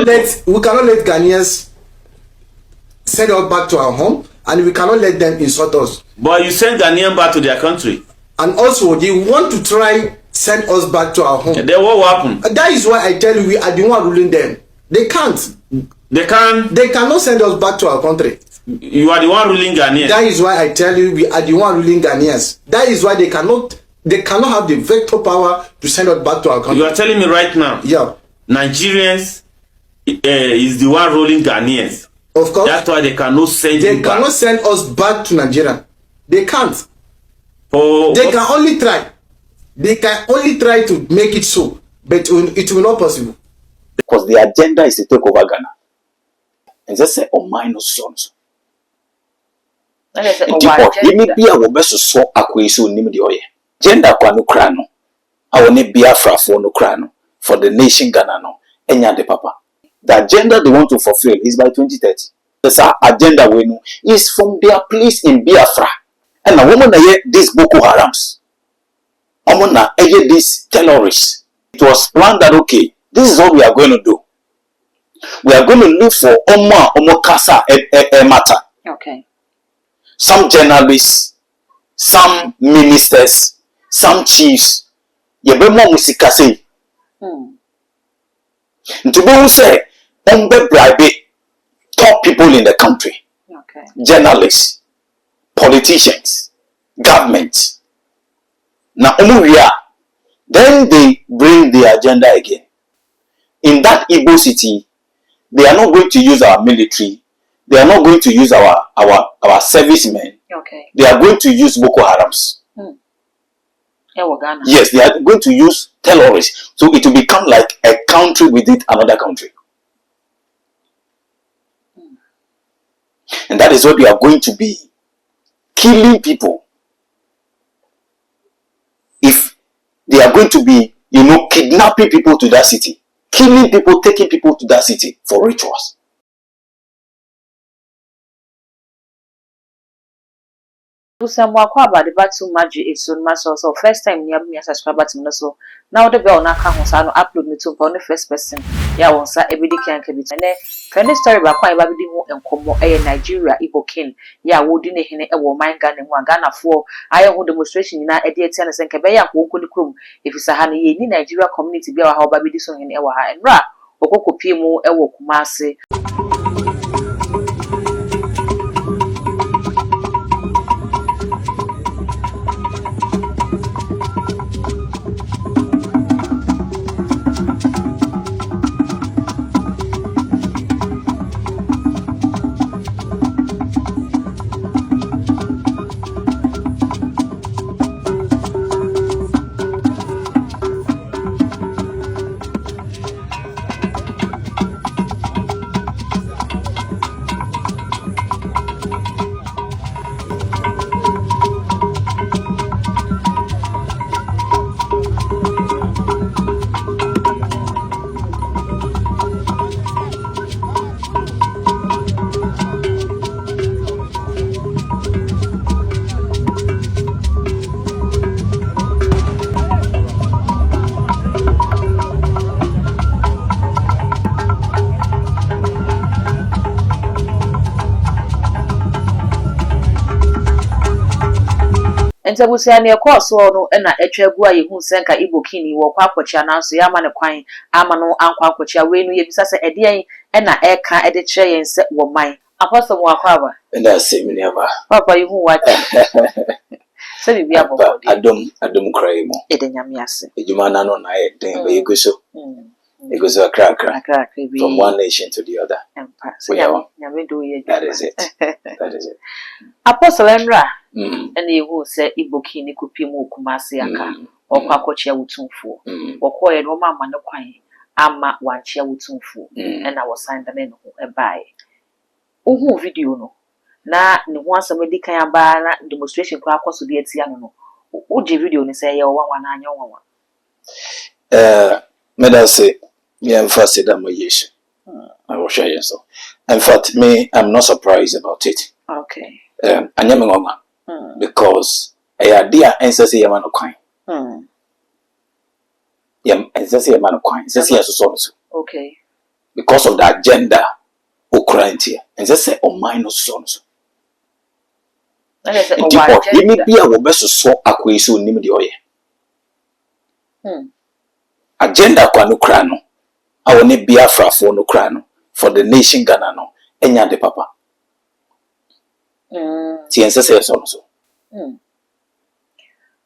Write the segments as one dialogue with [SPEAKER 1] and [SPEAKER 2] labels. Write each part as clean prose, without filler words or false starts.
[SPEAKER 1] let Ghanaians send us back to our home, and we cannot let them insult us.
[SPEAKER 2] But you send Ghanaians back to their country.
[SPEAKER 1] And also, they want to try send us back to our home.
[SPEAKER 2] And then what will happen?
[SPEAKER 1] That is why I tell you, we are the one ruling them. They can't.
[SPEAKER 2] They can't.
[SPEAKER 1] They cannot send us back to our country.
[SPEAKER 2] You are the one ruling Ghanaians.
[SPEAKER 1] That is why I tell you, we are the one ruling Ghanaians. That is why they cannot have the veto power to send us back to our country.
[SPEAKER 2] You are telling me right now.
[SPEAKER 1] Yeah.
[SPEAKER 2] Nigerians is the one ruling Ghanaians.
[SPEAKER 1] Of course.
[SPEAKER 2] That's why they cannot send
[SPEAKER 1] They
[SPEAKER 2] you back.
[SPEAKER 1] cannot send us back to Nigeria. They can't.
[SPEAKER 2] They
[SPEAKER 1] can only try. They can only try to make it so, but it will not possible.
[SPEAKER 3] Because the agenda is to take over Ghana. And just say, oh, minus sons. Agenda kwa no krano. Awone Biafra for no krano. For the nation Ghana no. Enya de papa. The agenda they want to fulfill is by 2030. The agenda we know is from their place in Biafra. And a woman na this Boko Harams. A woman na this terrorists. It was planned that okay, this is what we are going to do. We are going to look for Omo Kasa matter.
[SPEAKER 4] Okay.
[SPEAKER 3] Some journalists, some ministers, some chiefs. Yebemo musikase. Ntubo say ombe bribe top people in the country.
[SPEAKER 4] Okay.
[SPEAKER 3] Journalists, politicians, government. Now omuya, then they bring the agenda again. In that Igbo city, they are not going to use our military. They are not going to use our servicemen.
[SPEAKER 4] Okay.
[SPEAKER 3] They are going to use Boko Harams. Yes, they are going to use terrorists. So it will become like a country within another country. And that is what they are going to be. Killing people. If they are going to be, kidnapping people to that city. Killing people, taking people to that city for rituals.
[SPEAKER 4] The battle magic is so much so first time near me as a subscriber to me so now the bell na account so upload me to the first person ya won sa everyday can be and friend story ba kwa ba bi mu enkomo Nigeria Igbo king ya wodi ne hene e wo man Ghana mu Ghana fo aye ho demonstration na e de etia ne senke be ya ko okoli krom efisa ha ne ye ni Nigeria community bi wa ha ba bi di so hene e wa ha enra okokopie mu e wo Kumase. Ntabusia ne ekọọso no na etwa gu aye hu senka Igbo kini wo kwa akwochia na so ya ma ne kwan ama no ankwa akwochia we nu ye bisa se ede yen na eka ede kire yen se wo man apostle mo akwa ba
[SPEAKER 3] na se mi ne ba
[SPEAKER 4] papa yu hu wa se bibia bo
[SPEAKER 3] adom krai mo
[SPEAKER 4] ede nyame ase
[SPEAKER 3] ejuma na no na e den be yeguso yeguso akra from one nation to the other
[SPEAKER 4] nyame do ye
[SPEAKER 3] that is it
[SPEAKER 4] apostle Emra and you say Igbo kini kupi mu Kumase aka okwa kochia wutumfuo okoye no mama no kwan ama wanchia wutumfuo and I was signed the no e bai ohu video no na ne ho asem di kan aba na demonstration kwa akoso de atia no o je video ni say ye wanwa na anya wanwa
[SPEAKER 3] me da say me emphasize that my yes I will share so in fact me I'm not surprised about it
[SPEAKER 4] okay
[SPEAKER 3] anyame ngoma because I idea ancestry yaman kwan yam ancestry yaman kwan ancestry so
[SPEAKER 4] okay
[SPEAKER 3] because of the agenda Ukraine here. And they say, oh, minus sons. And people, he may be a best so acquisition name the oil. Agenda kwa Ukraine. I will need Biafra for Ukraine for the nation Ghana no. Enya de papa. Tiense says also.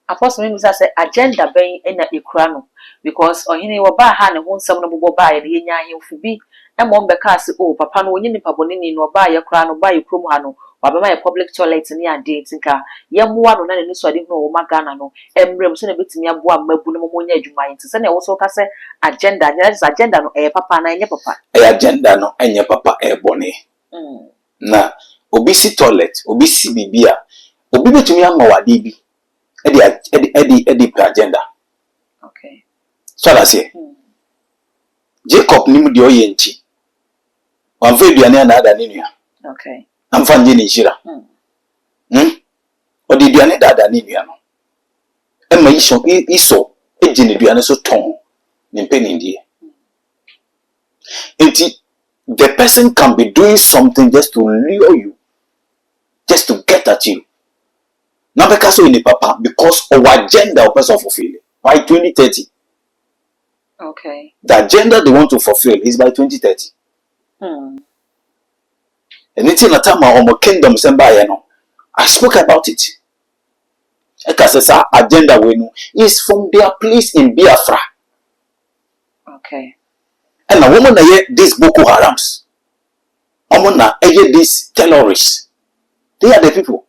[SPEAKER 4] Apostle Mimi say agenda ben na Ukraine because ohene wo ba ha ne ho nsam no bobo ba ye ne nya ahemfu bi e mo mbeka ase oh papa no onye nipa bonini no ba ye kra no ba ye krom ha no wa ba ma ye public toilet ni ade tinka ye moa no na ne so ade no wo magana no emrem so na betimi aboa mabu no mo nya adwuma yin se na wo so ka se agenda no papa na enye papa
[SPEAKER 3] agenda no enye papa bone na obi si toilet obi si bibia obi betumi ama wade bi Edi agenda.
[SPEAKER 4] Okay.
[SPEAKER 3] So that's it. Jacob nimu di oye nchi. Wamfe duane na ada ninu ya.
[SPEAKER 4] Okay.
[SPEAKER 3] Amfa nje ni njira. Odi duane da ada ninu ya no. Emma iso eji ni duane so ton. Ni mpe ni ndiye. The person can be doing something just to lure you. Just to get at you. Now because in the papa, because our agenda of person fulfill by 2030.
[SPEAKER 4] Okay.
[SPEAKER 3] The agenda they want to fulfill is by 2030. And it's in a time of kingdom I spoke about it. Because our agenda we know is from their place in Biafra.
[SPEAKER 4] Okay.
[SPEAKER 3] And a woman this Boko Harams. A woman these terrorists. They are the people.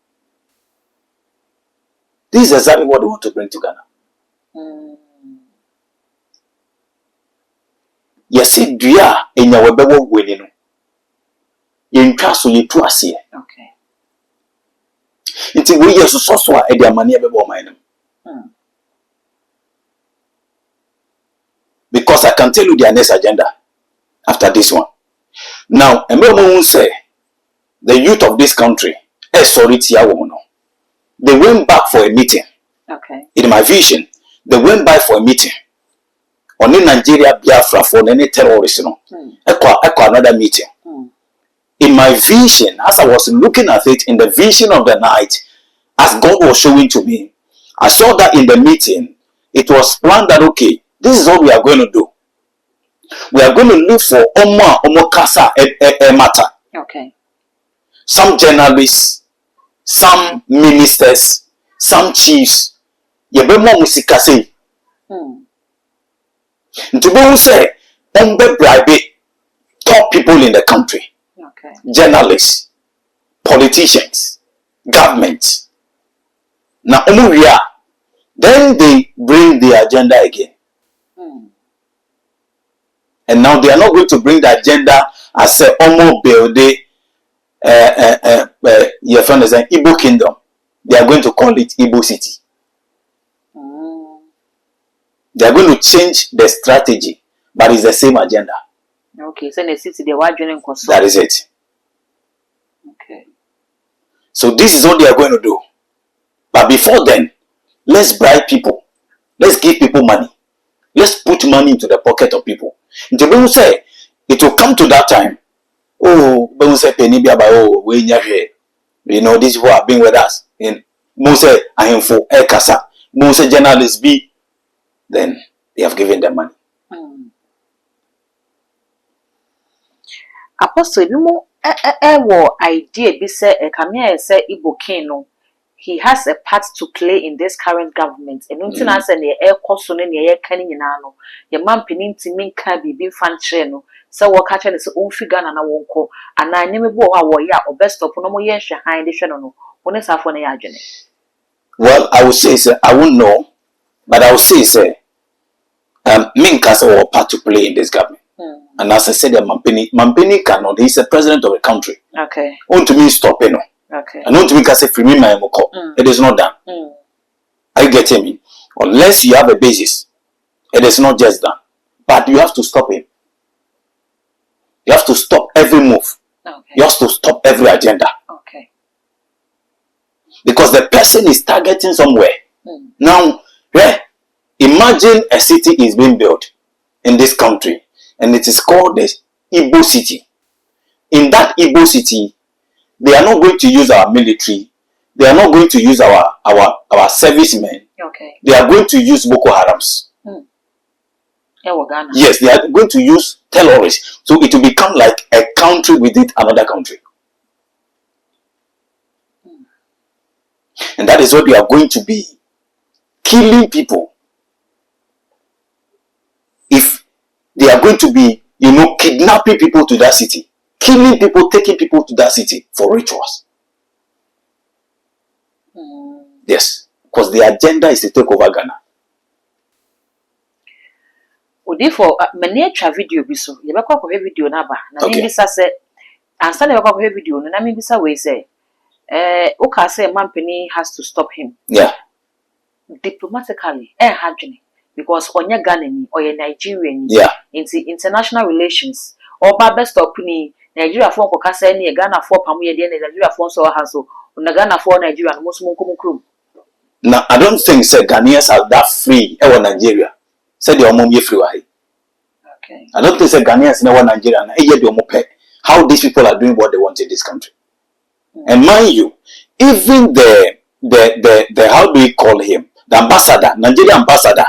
[SPEAKER 3] This is exactly what they want to bring to Ghana. Yes, do ya in your webber winning. You trust you to us here.
[SPEAKER 4] Okay.
[SPEAKER 3] It's a way you so at their money ever mine. Because I can tell you their next agenda after this one. Now, a moment will say the youth of this country, sorry, tia woman. They went back for a meeting.
[SPEAKER 4] Okay.
[SPEAKER 3] In my vision, they went back for a meeting. Only Nigeria, Biafra, for any terrorists, Echo another meeting. In my vision, as I was looking at it in the vision of the night, as God was showing to me, I saw that in the meeting, it was planned that, okay, this is what we are going to do. We are going to look for Omo Kasa matter.
[SPEAKER 4] Okay.
[SPEAKER 3] Some journalists, some ministers, some chiefs, yebemo musikase. Ntubo say, bribe top people in the country.
[SPEAKER 4] Okay.
[SPEAKER 3] Journalists, politicians, government. Now, then they bring the agenda again. And now they are not going to bring the agenda as a build your friend is an Igbo kingdom. They are going to call it Igbo city. They are going to change the strategy, but it's the same agenda.
[SPEAKER 4] Okay, so the city they were joining.
[SPEAKER 3] That is it.
[SPEAKER 4] Okay. So
[SPEAKER 3] this is what they are going to do. But before then, let's bribe people. Let's give people money. Let's put money into the pocket of people. The people say it will come to that time. Oh, but say penny be about we you know these people have been with us. In Mose Ahemfo Ekasa, Mose journalists be, then they have given them money.
[SPEAKER 4] Apostle, you know, idea be say Kamia say Igbo King no. He has a part to play in this current government. And until I say the air cost on the air canning in ano, your man pinning to me can be fan channel. So what catching is own figure and I won't call. And I never go our ya or best of no more years behind the channel. When it's half on the agent.
[SPEAKER 3] Well, I would say, sir, I won't know, but I would say, sir, Minkas or part to play in this government. And as I said, Mampini cannot, he's the president of the country.
[SPEAKER 4] Okay.
[SPEAKER 3] Want to me stop, you know.
[SPEAKER 4] Okay.
[SPEAKER 3] And don't make us say free me my moko. It is not done. Are you getting me? Unless you have a basis, it is not just done. But you have to stop him. You have to stop every move.
[SPEAKER 4] Okay.
[SPEAKER 3] You have to stop every agenda.
[SPEAKER 4] Okay.
[SPEAKER 3] Because the person is targeting somewhere. Now, imagine a city is being built in this country, and it is called the Igbo city. In that Igbo city, they are not going to use our military. They are not going to use our servicemen.
[SPEAKER 4] Okay.
[SPEAKER 3] They are going to use Boko Harams. Yes, they are going to use terrorists. So it will become like a country within another country. And that is what we are going to be. Killing people. If they are going to be, kidnapping people to that city. Killing people, taking people to that city for rituals. Yes. Because the agenda is to take over Ghana.
[SPEAKER 4] Odi for many a video biso. You be kwa video na ba. Na mi bisa say ansa na be kwa video no na mi bisa we say Oka say Mampany has to stop him.
[SPEAKER 3] Yeah.
[SPEAKER 4] Diplomatically, hadwene because onye Ghanaian or Nigerian.
[SPEAKER 3] Yeah.
[SPEAKER 4] International relations. Or ba stop ni Nigeria for ko kasa ni Ghana for pamu ye de Nigeria for so ha so. Na Ghana for Nigeria no mo kom krum.
[SPEAKER 3] Now I don't think say Ghanaians are that free in Nigeria. Say the omom ye free wa.
[SPEAKER 4] Okay. I
[SPEAKER 3] don't think say Ghanaians in Nigeria na eye de omo pe. How these people are doing what they want in this country. And mind you, even the how do we call him? The ambassador, Nigerian ambassador,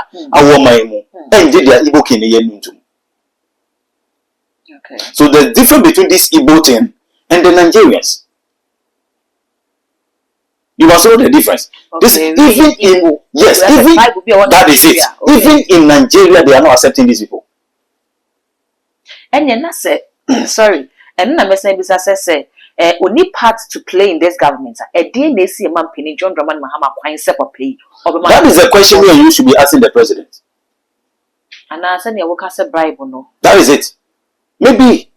[SPEAKER 4] Okay.
[SPEAKER 3] So the difference between this Igbo thing and the Nigerians. You must know the difference.
[SPEAKER 4] Okay,
[SPEAKER 3] This even in that is it. Okay. Even in Nigeria, they are not accepting these people.
[SPEAKER 4] And then I said, sorry, and then I say, only part to play in this government. A DNA see Mampany John Dramani Mahama Quine separate pay.
[SPEAKER 3] That is a question where you should be asking the president.
[SPEAKER 4] And I said, you say bribe no.
[SPEAKER 3] That is it. Maybe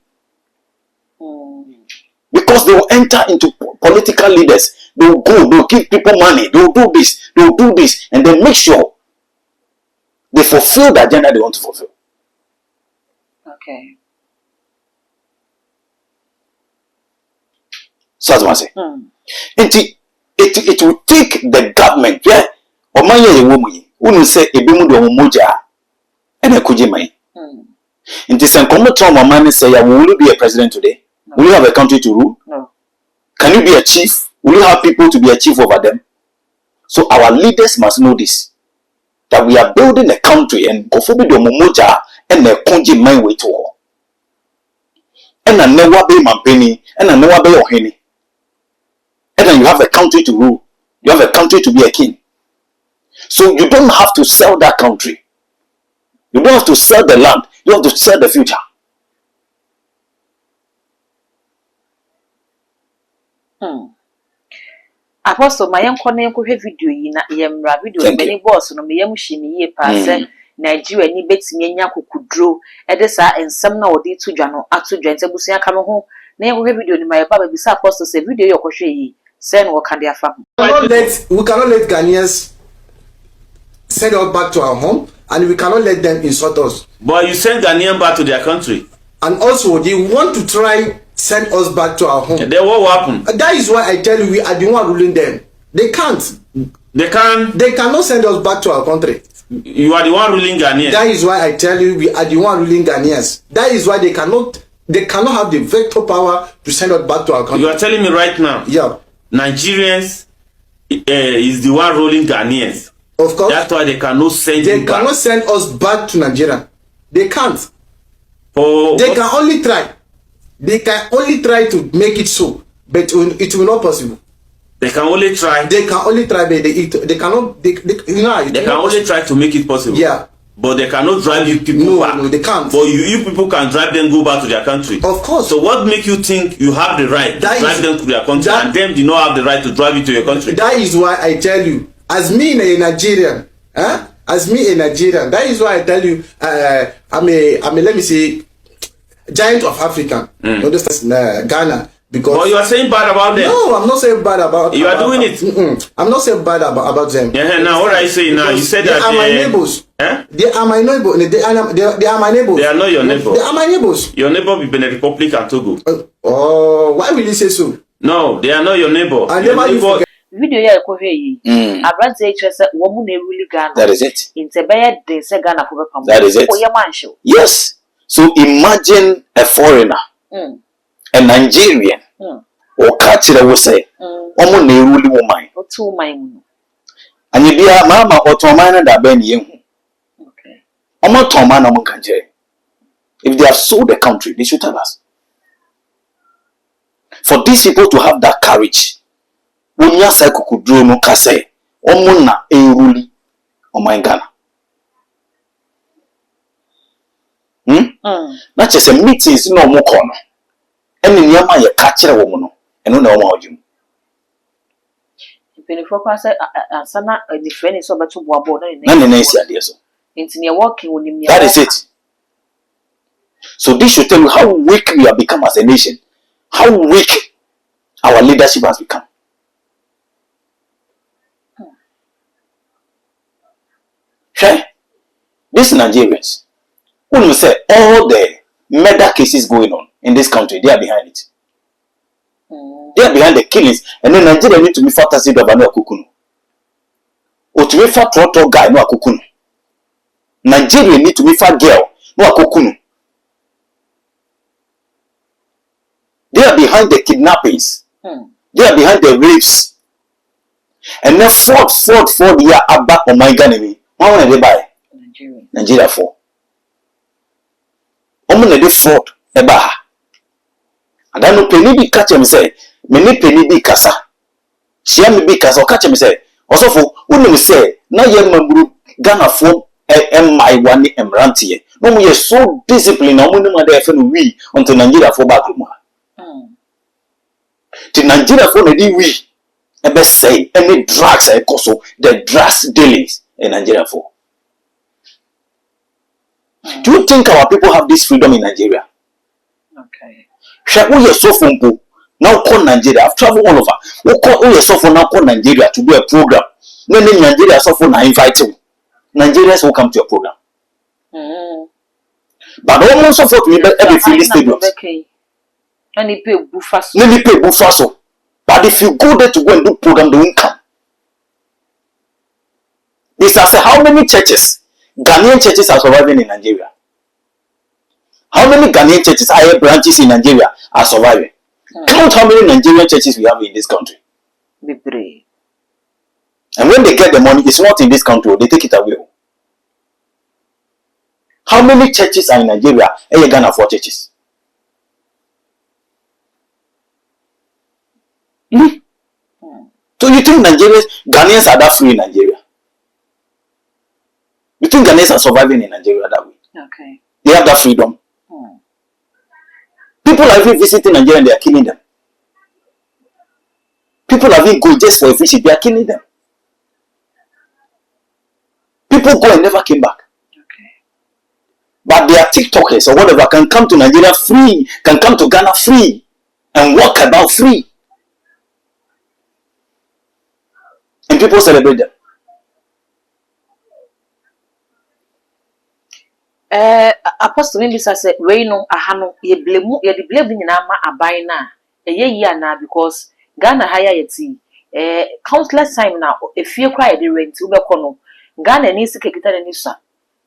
[SPEAKER 3] because they will enter into political leaders. They will go, they will give people money, they will do this, and then make sure they fulfill the agenda they want to fulfill.
[SPEAKER 4] Okay.
[SPEAKER 3] So that's what I say. It will take the government, yeah, or my woman, who say a bimu do moja and a kujimai. In this uncommon time, my man say, will you be a president today? No. Will you have a country to rule?
[SPEAKER 4] No.
[SPEAKER 3] Can you be a chief? Will you have people to be a chief over them? So our leaders must know this. That we are building a country and Kofubi do moja and a konji mind way to all. And a never be Mampany and a never be Ohene. And then you have a country to rule. You have a country to be a king. So you don't have to sell that country. You don't have to sell the land. You have to sell the future.
[SPEAKER 4] Apostle, my young corner video in a yamra video many boss no me yamushimi ye pass Nigeria ni bets me nya kukudro edesa and some na odi to jano atu jante busia kama ho na yego video ni my baba bisa apostle say video yo kohwe yi send wo kan dia fa.
[SPEAKER 1] We cannot let Ghanaians send us back to our home, and we cannot let them insult us.
[SPEAKER 2] But you send Ghanaians back to their country.
[SPEAKER 1] And also, they want to try send us back to our home.
[SPEAKER 2] And then what will happen?
[SPEAKER 1] That is why I tell you, we are the one ruling them. They can't.
[SPEAKER 2] They can't.
[SPEAKER 1] They cannot send us back to our country.
[SPEAKER 2] You are the one ruling Ghanaians.
[SPEAKER 1] That is why I tell you, we are the one ruling Ghanaians. That is why they cannot have the veto power to send us back to our country.
[SPEAKER 2] You are telling me right now?
[SPEAKER 1] Yeah.
[SPEAKER 2] Nigerians is the one ruling Ghanaians.
[SPEAKER 1] Of course.
[SPEAKER 2] That's why they cannot send
[SPEAKER 1] They cannot send us back to Nigeria. They can't.
[SPEAKER 2] Oh.
[SPEAKER 1] They can only try. They can only try to make it so, but it will not possible.
[SPEAKER 2] They can only try.
[SPEAKER 1] They can only try, but they cannot. They
[SPEAKER 2] can only try to make it possible.
[SPEAKER 1] Yeah.
[SPEAKER 2] But they cannot drive you people back.
[SPEAKER 1] No, they can't.
[SPEAKER 2] But you people can drive them go back to their country.
[SPEAKER 1] Of course.
[SPEAKER 2] So what make you think you have the right to drive them to their country and them do not have the right to drive you to your country?
[SPEAKER 1] That is why I tell you, as me a Nigerian, as me a Nigerian, that is why I tell you, I'm a let me say, giant of Africa. You understand? Ghana. Because
[SPEAKER 2] but you are saying bad about them.
[SPEAKER 1] No, I'm not saying bad about them.
[SPEAKER 2] You are doing it.
[SPEAKER 1] I'm not saying bad about them.
[SPEAKER 2] Yeah, now what I say now, you said that
[SPEAKER 1] they are my neighbors. They are my neighbors. They are my neighbors.
[SPEAKER 2] They are not your neighbors.
[SPEAKER 1] They are my neighbors.
[SPEAKER 2] Your neighbor be Benin Republic and Togo.
[SPEAKER 1] Why will you say so?
[SPEAKER 2] No, they are not your neighbor.
[SPEAKER 4] Video ya ekohwe yi. Abrante ekyese wo mu na ruli Ghana.
[SPEAKER 3] That is it.
[SPEAKER 4] Intebeye de se Ghana ko be pam.
[SPEAKER 3] That is it.
[SPEAKER 4] Oye manhyo.
[SPEAKER 3] Yes. So imagine a foreigner, a Nigerian, or catch it, I will say, Omo ne rule woman.
[SPEAKER 4] Or 2 mine.
[SPEAKER 3] And you be a mama or Tomana that ben you.
[SPEAKER 4] Okay.
[SPEAKER 3] Omo Tomana Monkanje. If they have sold the country, they should tell us. For these people to have that courage, when you say kukudro no kase, Omo na rule o my Ghana. Not just a meetings no more corner. And in Yama, you catch a woman, and no more you.
[SPEAKER 4] Pennyfok said, Sana, a different is over to Wabo,
[SPEAKER 3] None in Asia, dear.
[SPEAKER 4] Into your walking with him.
[SPEAKER 3] That is it. So this should tell you how weak we have become as a nation, how weak our leadership has become. Okay? These Nigerians, when we say all the murder cases going on in this country, they are behind it. They are behind the killings, and then Nigeria need to be fantasy of no akukunu. Or to be fat trotto guy no akukunu. Nigeria need to be fat girl no akukunu. They are behind the kidnappings. They are behind the rapes. And then Ford year abba on my gun. How many they buy? Nigeria for. Omo na dey Ford eba. And I no penny be catch him say, many penny be kasa. Share me be kasa, catch him say, also for unu say, na ye mamburu Ghana for my one emrantie. No we are so disciplined, no money man dey fen we until Nigeria for back room. The Nigeria for the we ebe say any drugs I so the drugs dealings in Nigeria for. Do you think our people have this freedom in Nigeria?
[SPEAKER 4] Okay.
[SPEAKER 3] Who you so from now call Nigeria? I've traveled all over. Who you so for now call Nigeria to do a program? No, Nigeria so for now invite you. Nigerians will come to your program. But almost so for to be every free stadium.
[SPEAKER 4] And they pay bufaso.
[SPEAKER 3] No, they pay bufaso. But if you go there to go and do program, they won't come. This has how many churches, Ghanaian churches are surviving in Nigeria? How many Ghanaian churches, higher branches in Nigeria are surviving? Count how many Nigerian churches we have in this country.
[SPEAKER 4] Be brave.
[SPEAKER 3] And when they get the money, it's not in this country, they take it away. How many churches are in Nigeria? And you Ghana 4 churches. So you think Ghanaians are that free in Nigeria? You think Ghanaians are surviving in Nigeria that way?
[SPEAKER 4] Okay.
[SPEAKER 3] They have that freedom. People are even visiting Nigeria and they are killing them. People are even going just for a visit, they are killing them. People go and never came back.
[SPEAKER 4] Okay.
[SPEAKER 3] But they are TikTokers or whatever can come to Nigeria free, can come to Ghana free, and walk about free. And people celebrate them.
[SPEAKER 4] Apostle maybe say we no ahano ye blame ye the blame nyina ma aban na eye yi ana because Ghana higher yeti countless time na efie kra ye the rent we be no Ghana ni sika kita ni sa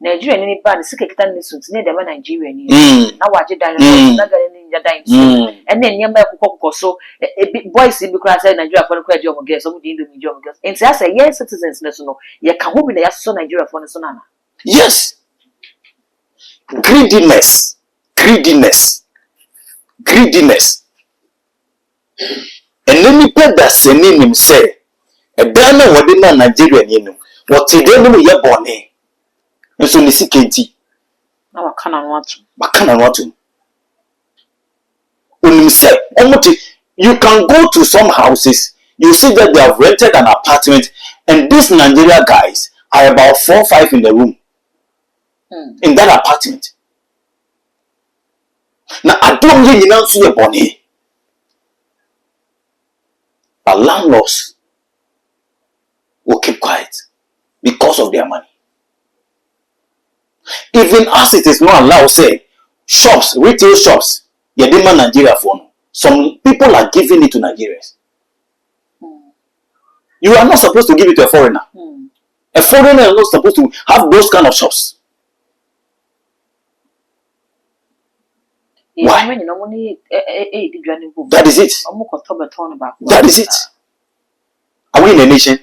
[SPEAKER 4] Nigeria ni ba ni sika kita ni so ne de ma Nigeria ni na waje dan na Ghana ni nja dan so and then nyamba kokoko so boys bi kra say Nigeria for kra je omo girls so di ndo mi je omo girls and say yes citizens na so no ye ka ho bi na ya so Nigeria for so na.
[SPEAKER 3] Yes. Greediness. And let me put that same name say a Ghana wadi na Nigeria ni no what they do ye bone nso ni sikenti
[SPEAKER 4] Na wakana
[SPEAKER 3] nwatu unim say you can go to some houses, you see that they have rented an apartment and these Nigeria guys are about 4 or 5 in the room. In that apartment. Now, I don't really know your money. But landlords will keep quiet because of their money. Even as it is not allowed, say, shops, retail shops, you demand Nigeria for. Some people are giving it to Nigerians. You are not supposed to give it to a foreigner. A foreigner is not supposed to have those kind of shops. Why? That is it. That is it. Are we in a nation?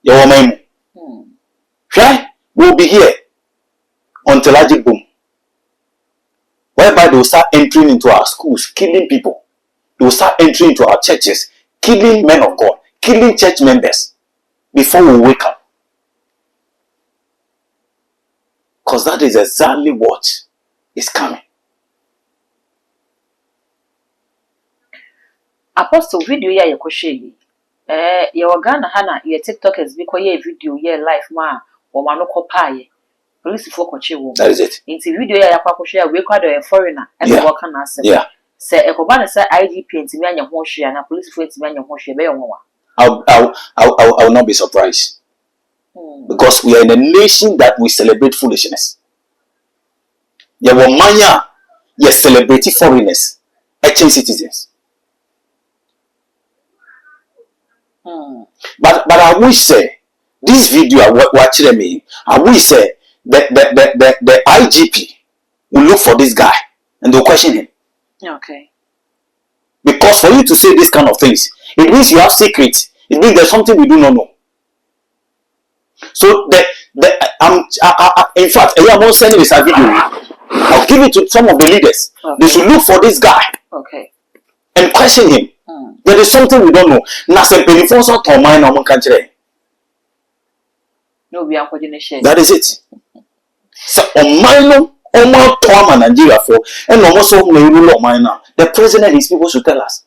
[SPEAKER 3] Your woman. Right? We'll be here until I boom. Whereby they will start entering into our schools, killing people. They will start entering into our churches, killing men of God, killing church members before we wake up. Because that is exactly what is coming.
[SPEAKER 4] Apostle video ya yekoshegi. Your Ghana hana your TikTokers because ye video ye life ma or manoko paye. Police for koche wo.
[SPEAKER 3] That is it.
[SPEAKER 4] Into video ya yakwa we kwado a foreigner and the worker na se.
[SPEAKER 3] Yeah.
[SPEAKER 4] Say ekobana say IGP ntimi anya ho hwe na police for ntimi anya ho hwe be yo.
[SPEAKER 3] I will not be surprised. Because we are in a nation that we celebrate foolishness. There were manya, yes, celebrating foreigners, exchange citizens. But I wish say this video I watching me. I wish say the IGP will look for this guy and they'll question him.
[SPEAKER 4] Okay.
[SPEAKER 3] Because for you to say this kind of things, it means you have secrets. It means there's something we do not know. So in fact, I am sending this video. I'll give it to some of the leaders. Okay. They should look for this guy.
[SPEAKER 4] Okay.
[SPEAKER 3] And question him. There is something we don't know. That is it. So Nigeria for and almost the president and his people should tell us.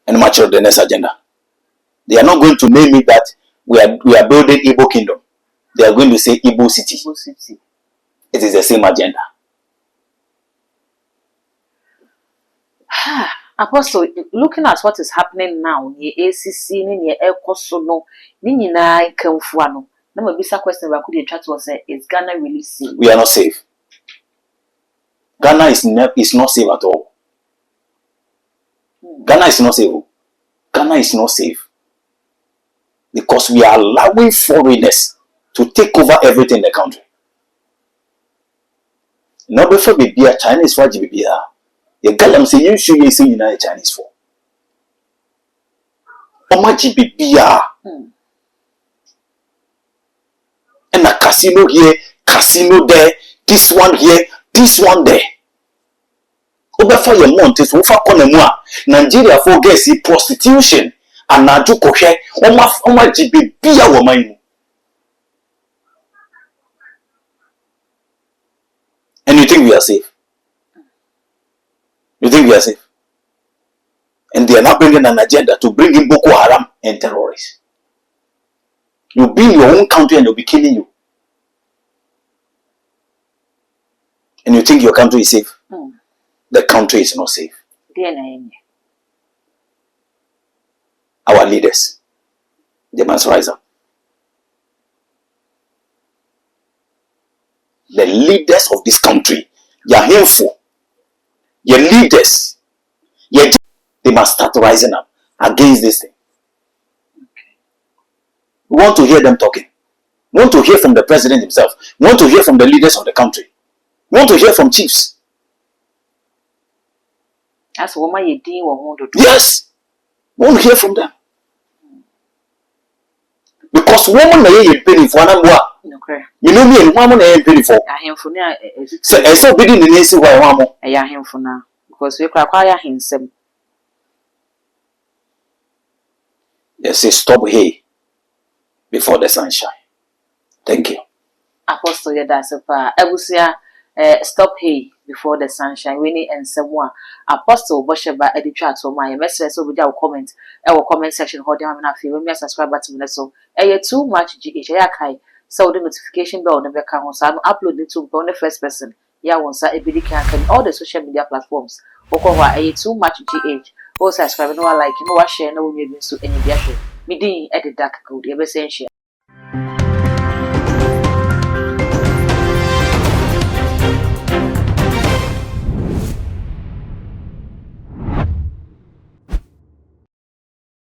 [SPEAKER 3] And much of the next agenda. They are not going to name it that we are building Igbo kingdom. They are going to say Igbo city.
[SPEAKER 4] Igbo city.
[SPEAKER 3] It is the same agenda.
[SPEAKER 4] Apostle, looking at what is happening now, the ACC, the Ekosono, Nina Kamfuano. Now, my question I could try to say, is Ghana really safe?
[SPEAKER 3] We are not safe. Ghana is not safe at all. Ghana is not safe. Ghana is not safe. Because we are allowing foreigners to take over everything in the country. Not before be a Chinese for GBB. You tell them say you should say you know Chinese for. Oma GBB. And a casino here, casino there, this one here, this one there. Over your month is over Konemua. Nigeria forgets prostitution and Naju Kohe. Oma GBB woman. And you think we are safe? You think we are safe? And they are not bringing an agenda to bring in Boko Haram and terrorists. You'll be in your own country and they'll be killing you. And you think your country is safe? The country is not safe. Our leaders, they must rise up. The leaders of this country, they are hateful. Your leaders, they must start rising up against this thing.
[SPEAKER 4] Okay.
[SPEAKER 3] We want to hear them talking. We want to hear from the president himself. We want to hear from the leaders of the country. We want to hear from chiefs.
[SPEAKER 4] That's what you do.
[SPEAKER 3] Yes, we want to hear from them. Because woman may pay for an
[SPEAKER 4] okay.
[SPEAKER 3] You know me and woman ain't pay for.
[SPEAKER 4] I am for now.
[SPEAKER 3] So bidding the nation why one
[SPEAKER 4] I am him for now because we acquire him some.
[SPEAKER 3] They say stop here before the sunshine. Thank you.
[SPEAKER 4] Apostle Yadasepa. Ebusia stop here before the sunshine. We need and someone. Apostle Bosheba Editra to my message so with our comment. Our comment section hold down and feel when you subscribe button so too much GH. So the notification bell never comes. So I'm uploading to on the first person. Yeah, once I be can all the social media platforms. Okay, too much GH. Also subscribe, no like, no share, no maybe so any Me edit dark code. You ever say share.